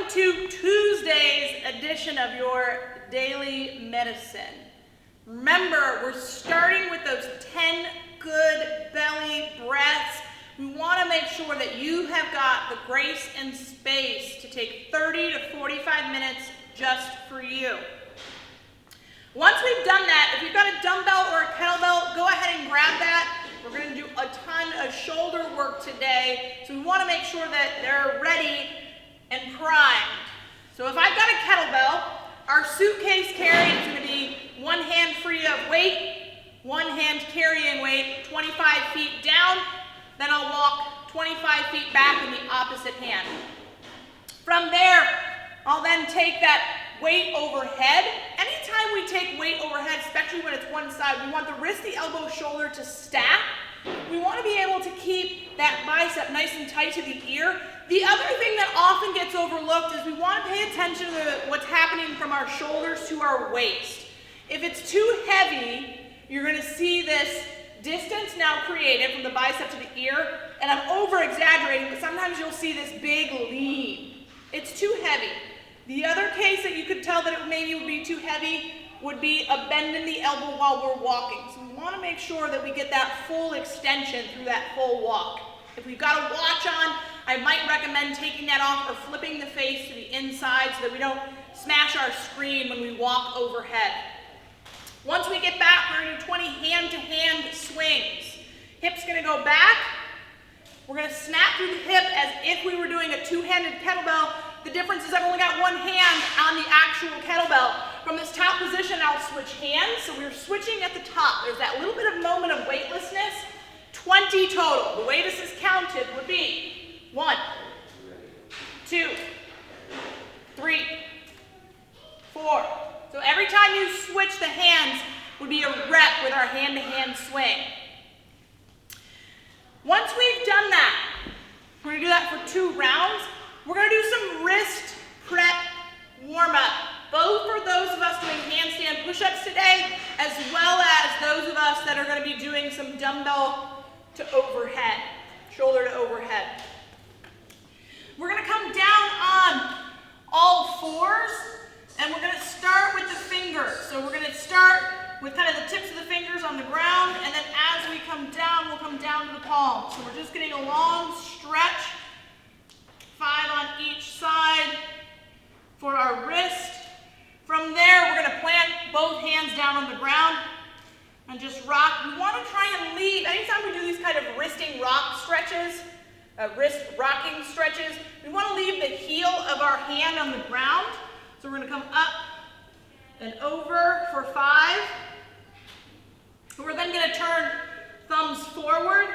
to Tuesday's edition of your daily medicine. Remember, we're starting with those 10 good belly breaths. We want to make sure that you have got the grace and space to take 30 to 45 minutes just for you. Once we've done that, if you've got a dumbbell or a kettlebell, go ahead and grab that. We're going to do a ton of shoulder work today, so we want to make sure that they're ready and primed. So if I've got a kettlebell, our suitcase carry is going to be one hand free of weight, one hand carrying weight, 25 feet down, then I'll walk 25 feet back in the opposite hand. From there, I'll then take that weight overhead. Anytime we take weight overhead, especially when it's one side, we want the wrist, the elbow, shoulder to stack. We want to be able to keep that bicep nice and tight to the ear. The other thing that often gets overlooked is we want to pay attention to what's happening from our shoulders to our waist. If it's too heavy, you're going to see this distance now created from the bicep to the ear, and I'm over-exaggerating, but sometimes you'll see this big lean. It's too heavy. The other case that you could tell that it maybe would be too heavy would be a bend in the elbow while we're walking. So we want to make sure that we get that full extension through that full walk. If we've got a watch on, I might recommend taking that off or flipping the face to the inside so that we don't smash our screen when we walk overhead. Once we get back, we're going to do 20 hand-to-hand swings. Hip's going to go back. We're going to snap through the hip as if we were doing a two-handed kettlebell. The difference is I've only got one hand on the actual kettlebell. From this top position, I'll switch hands. So we're switching at the top. There's that little bit of moment of weightlessness. 20 total. The way this is counted would be 1, 2, 3, 4. So every time you switch the hands would be a rep with our hand-to-hand swing. Once we've done that, we're going to do that for 2 rounds. We're going to do some wrist prep warm-up, both for those of us doing handstand push-ups today, as well as those of us that are going to be doing some dumbbell to overhead, shoulder to overhead. We're going to come down on all fours, and we're going to start with the fingers. So we're going to start with kind of the tips of the fingers on the ground, and then as we come down, we'll come down to the palms. So we're just getting a long stretch, 5 on each side for our wrist. From there, we're going to plant both hands down on the ground and just rock. We want to try and leave, anytime we do these kind of wristing rock stretches, wrist rocking stretches, we want to leave the heel of our hand on the ground. So we're going to come up and over for 5. We're then going to turn thumbs forward.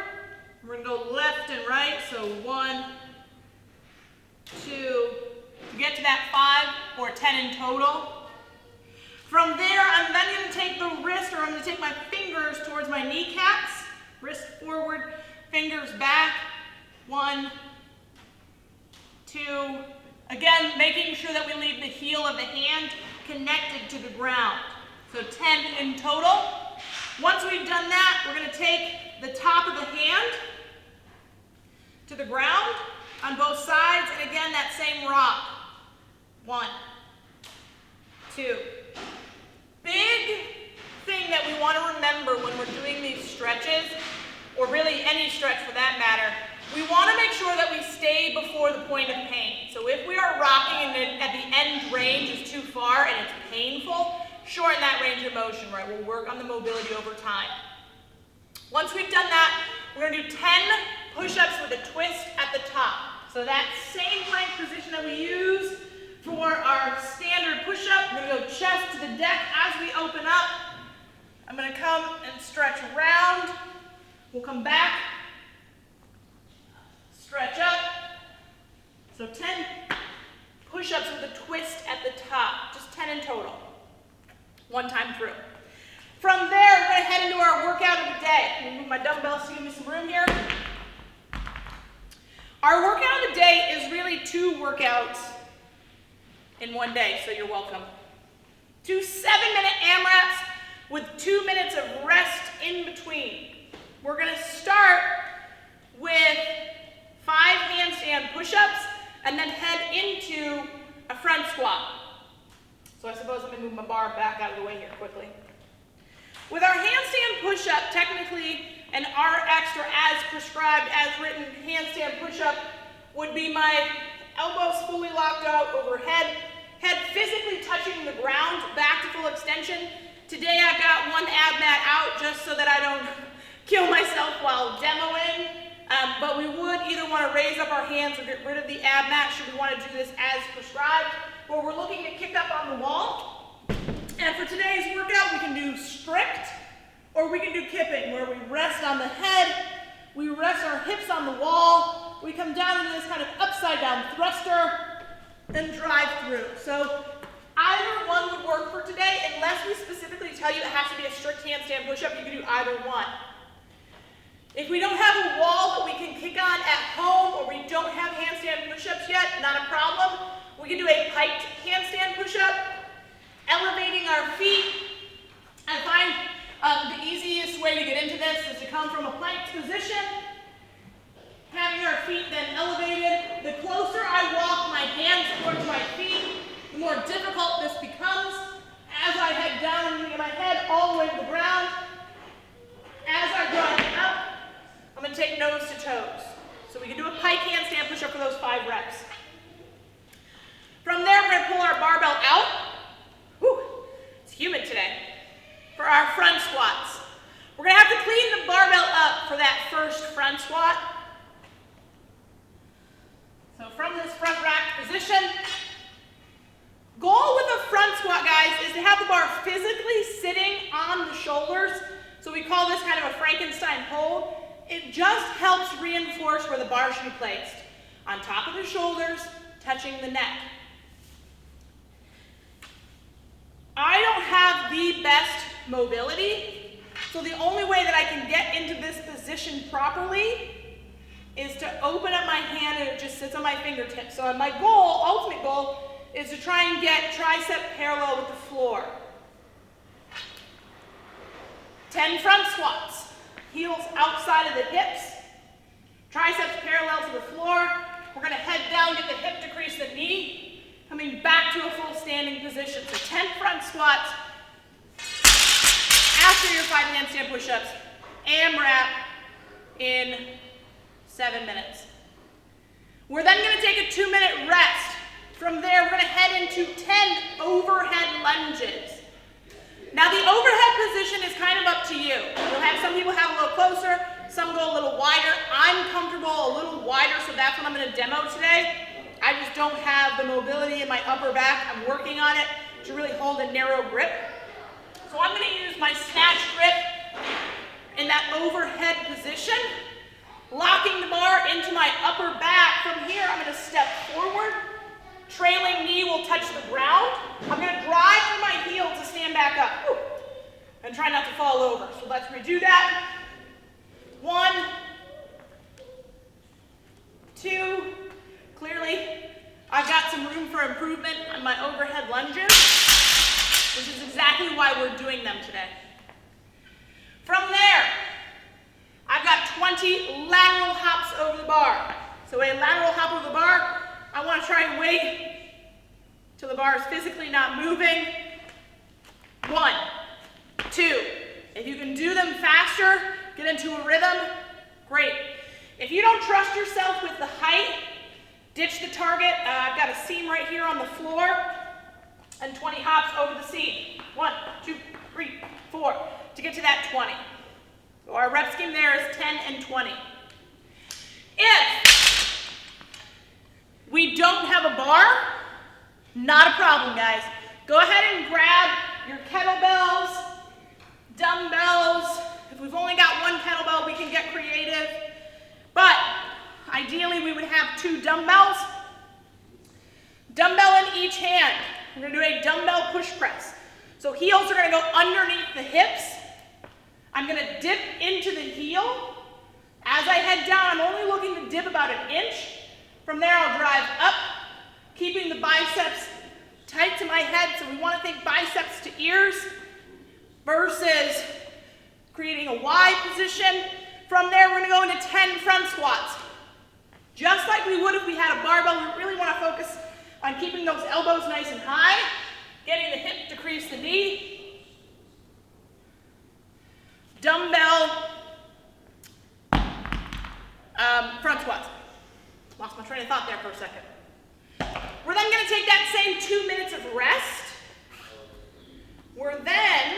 We're going to go left and right, so 1, 2, to get to that 5 or 10 in total. From there, I'm then going to take the wrist, or I'm going to take my fingers towards my kneecaps. Wrist forward, fingers back. 1, 2. Again, making sure that we leave the heel of the hand connected to the ground. So 10 in total. Once we've done that, we're going to take the top of the hand to the ground on both sides, and again, that same rock. 1, 2. Big thing that we want to remember when we're doing these stretches, or really any stretch for that matter, we want to make sure that we stay before the point of pain. So if we are rocking and at the end range is too far and it's painful, shorten that range of motion, right? We'll work on the mobility over time. Once we've done that, we're going to do 10 push-ups with a twist at the top. So that same plank position that we use for our standard push-up, we're going to go chest to the deck as we open up. I'm going to come and stretch around. We'll come back, stretch up. So 10 push-ups with a twist at the top, just 10 in total. One time through. From there, we're going to head into our workout of the day. I'm going to move my dumbbells to give me some room here. Our workout of the day is really 2 workouts in one day, so you're welcome. 2 7-minute AMRAPs with 2 minutes of rest in between. We're going to start with 5 handstand push-ups and then head into a front squat. So I suppose I'm going to move my bar back out of the way here quickly. With our handstand push-up, technically an RX or as prescribed, as written handstand push-up would be my elbows fully locked out overhead, head physically touching the ground, back to full extension. Today I've got one ab mat out just so that I don't kill myself while demoing, but we would either want to raise up our hands or get rid of the ab mat should we want to do this as prescribed, or we're looking to kick up on the wall. And for today's workout, we can do strict or we can do kipping, where we rest on the head, we rest our hips on the wall, we come down into this kind of upside down thruster and drive through. So either one would work for today, unless we specifically tell you it has to be a strict handstand push-up, you can do either one. If we don't have a wall that we can kick on at home, or we don't have handstand push-ups yet, not a problem. We can do a piked handstand push-up, elevating our feet. I find the easiest way to get into this is to come from a planked position, having our feet then elevated. The closer I walk my hands towards my feet, the more difficult this becomes. As I head down and get my head all the way to the ground, as I grind up, I'm going to take nose to toes. So we can do a pike handstand push-up for those 5 reps. From there, we're going to pull our barbell out. Whew, it's humid today. For our front squats. We're going to have to clean the barbell up for that first front squat. So from this front rack position, goal with a front squat, guys, is to have the bar physically sitting on the shoulders. So we call this kind of a Frankenstein hold. It just helps reinforce where the bar should be placed. On top of the shoulders, touching the neck. I don't have the best mobility, so the only way that I can get into this position properly is to open up my hand and it just sits on my fingertips. So my goal, ultimate goal, is to try and get tricep parallel with the floor. 10 front squats. Heels outside of the hips. Triceps parallel to the floor. We're going to head down, get the hip to crease the knee. Coming back to a full standing position. So 10 front squats. After your 5 handstand push-ups. AMRAP in 7 minutes. We're then going to take a 2-minute rest. From there, we're going to head into 10 overhead lunges. Now, the overhead position is kind of up to you. You'll have some people have a little closer, some go a little wider. I'm comfortable a little wider, so that's what I'm going to demo today. I just don't have the mobility in my upper back. I'm working on it to really hold a narrow grip. So I'm going to use my snatch grip in that overhead position, locking the bar into my upper back. From here, I'm going to step forward. Trailing knee will touch the ground. I'm going to drive through my heel to stand back up. Whew. And try not to fall over. So let's redo that. 1, 2. Clearly, I've got some room for improvement on my overhead lunges, which is exactly why we're doing them today. From there, I've got 20 lateral hops over the bar. So a lateral hop over the bar, I want to try and wait till the bar is physically not moving. 1, 2. If you can do them faster, get into a rhythm, great. If you don't trust yourself with the height, ditch the target. I've got a seam right here on the floor and 20 hops over the seam. 1, 2, 3, 4 to get to that 20. So our rep scheme there is 10 and 20. If we don't have a bar, not a problem, guys. Go ahead and grab your kettlebells, dumbbells. If we've only got one kettlebell, we can get creative. But ideally, we would have 2 dumbbells. Dumbbell in each hand. We're going to do a dumbbell push press. So heels are going to go underneath the hips. I'm going to dip into the heel. As I head down, I'm only looking to dip about 1 inch. From there, I'll drive up, keeping the biceps tight to my head. So we want to think biceps to ears versus creating a Y position. From there, we're going to go into 10 front squats. Just like we would if we had a barbell, we really want to focus on keeping those elbows nice and high, getting the hip to crease the knee. Dumbbell front squats. Lost my train of thought there for a second. We're then going to take that same 2 minutes of rest. We're then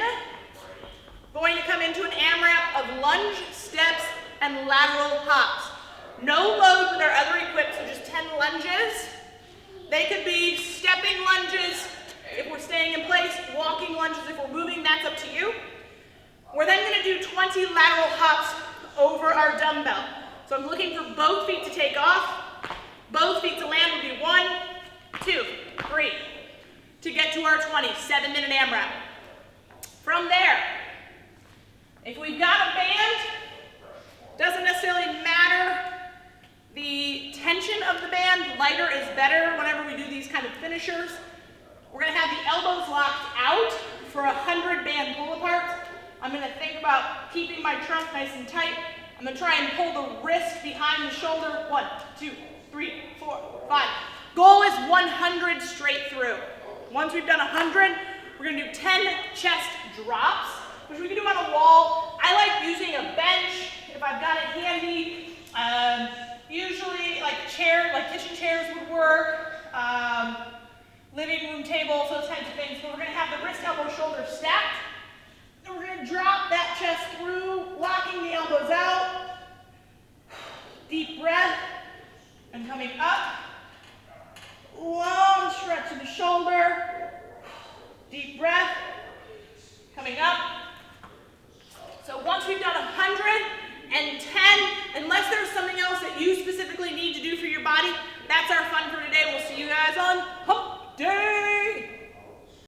going to come into an amrap of lunge, steps, and lateral hops. No load with our other equipment, so just 10 lunges. They could be stepping lunges if we're staying in place, walking lunges if we're moving, that's up to you. We're then going to do 20 lateral hops over our dumbbell. So I'm looking for both feet to take off. Both feet to land would be 1, 2, 3. To get to our 20, 7-minute AMRAP. From there, if we've got a band, doesn't necessarily matter the tension of the band. Lighter is better whenever we do these kind of finishers. We're going to have the elbows locked out for 100 band pull-aparts. I'm going to think about keeping my trunk nice and tight. I'm going to try and pull the wrist behind the shoulder. 1, 2, 3, 4, 5. Goal is 100 straight through. Once we've done 100, we're going to do 10 chest drops, which we can do on a wall. I like using a bench if I've got it handy. Usually like a chair, like kitchen chairs would work, living room tables, those kinds of things. But we're going to have the wrist, elbow, shoulder stacked. Then we're going to drop that chest through, locking the elbows out. Deep breath. And coming up. Long stretch of the shoulder. Deep breath. Coming up. So once we've done 110, unless there's something else that you specifically need to do for your body, that's our fun for today. We'll see you guys on Hump Day.